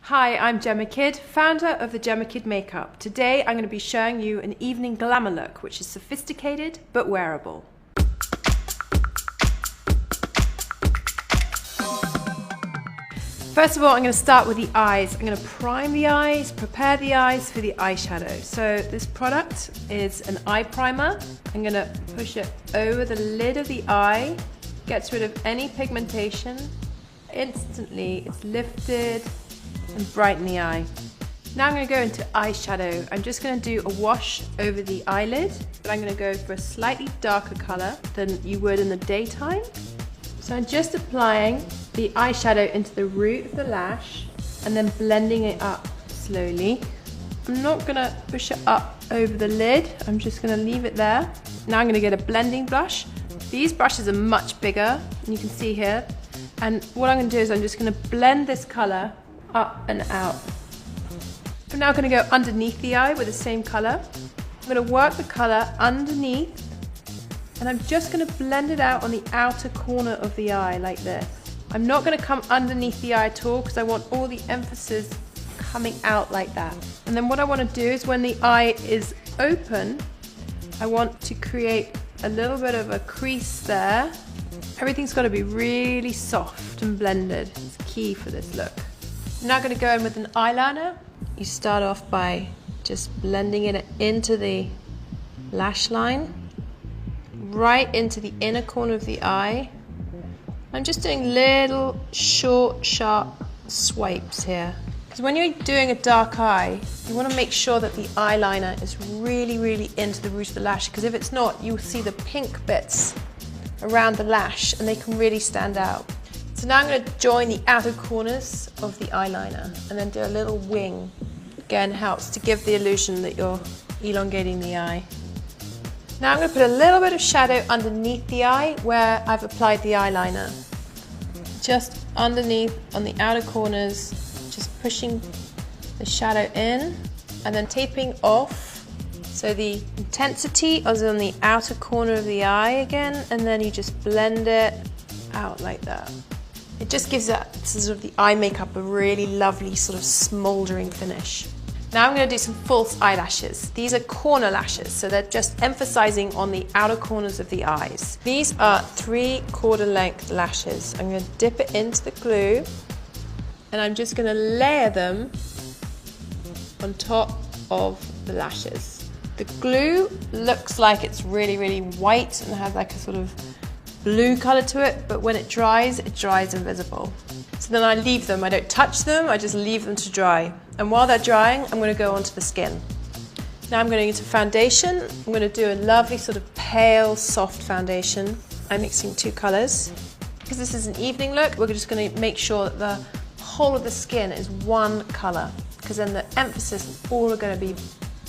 Hi, I'm Gemma Kid, founder of the Gemma Kid Makeup. Today I'm going to be showing you an evening glamour look, which is sophisticated but wearable. First of all, I'm going to start with the eyes. I'm going to prime the eyes, prepare the eyes for the eyeshadow. So this product is an eye primer. I'm going to push it over the lid of the eye, gets rid of any pigmentation. Instantly, it's lifted and brighten the eye. Now I'm going to go into eyeshadow. I'm just going to do a wash over the eyelid, but I'm going to go for a slightly darker colour than you would in the daytime. So I'm just applying the eyeshadow into the root of the lash and then blending it up slowly. I'm not going to push it up over the lid, I'm just going to leave it there. Now I'm going to get a blending brush. These brushes are much bigger, and you can see here. And what I'm going to do is I'm just going to blend this colour up and out. I'm now going to go underneath the eye with the same colour. I'm going to work the colour underneath, and I'm just going to blend it out on the outer corner of the eye like this. I'm not going to come underneath the eye at all because I want all the emphasis coming out like that. And then what I want to do is when the eye is open, I want to create a little bit of a crease there. Everything's got to be really soft and blended. It's key for this look. I'm now going to go in with an eyeliner. You start off by just blending it into the lash line, right into the inner corner of the eye. I'm just doing little short, sharp swipes here. Because when you're doing a dark eye, you want to make sure that the eyeliner is really, really into the root of the lash, because if it's not, you'll see the pink bits around the lash and they can really stand out. So now I'm going to join the outer corners of the eyeliner and then do a little wing. Again, helps to give the illusion that you're elongating the eye. Now I'm going to put a little bit of shadow underneath the eye where I've applied the eyeliner. Just underneath on the outer corners, just pushing the shadow in and then taping off. So the intensity is on the outer corner of the eye again, and then you just blend it out like that. It just gives that sort of the eye makeup a really lovely sort of smouldering finish. Now I'm going to do some false eyelashes. These are corner lashes, so they're just emphasizing on the outer corners of the eyes. These are 3/4 length lashes. I'm going to dip it into the glue and I'm just going to layer them on top of the lashes. The glue looks like it's really, really white and has like a sort of blue color to it, but when it dries invisible. So then I leave them, I don't touch them, I just leave them to dry. And while they're drying, I'm going to go onto the skin. Now I'm going into foundation. I'm going to do a lovely sort of pale, soft foundation. I'm mixing two colors. Because this is an evening look, we're just going to make sure that the whole of the skin is one color, because then the emphasis is all going to be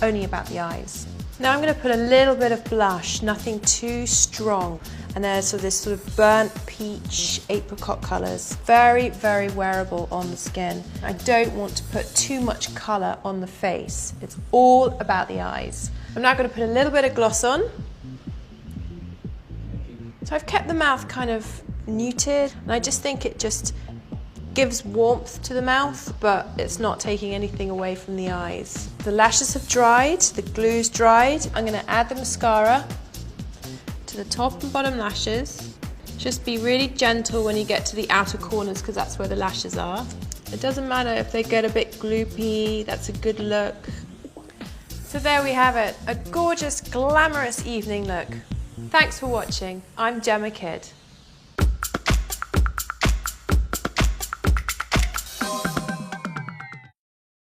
only about the eyes. Now I'm going to put a little bit of blush, nothing too strong. And there's this sort of burnt peach, apricot colours. Very, very wearable on the skin. I don't want to put too much colour on the face. It's all about the eyes. I'm now going to put a little bit of gloss on. So I've kept the mouth kind of muted, and I just think it just gives warmth to the mouth, but it's not taking anything away from the eyes. The lashes have dried, the glue's dried. I'm going to add the mascara to the top and bottom lashes. Just be really gentle when you get to the outer corners, because that's where the lashes are. It doesn't matter if they get a bit gloopy, that's a good look. So there we have it, a gorgeous, glamorous evening look. Thanks for watching. I'm Gemma Kid.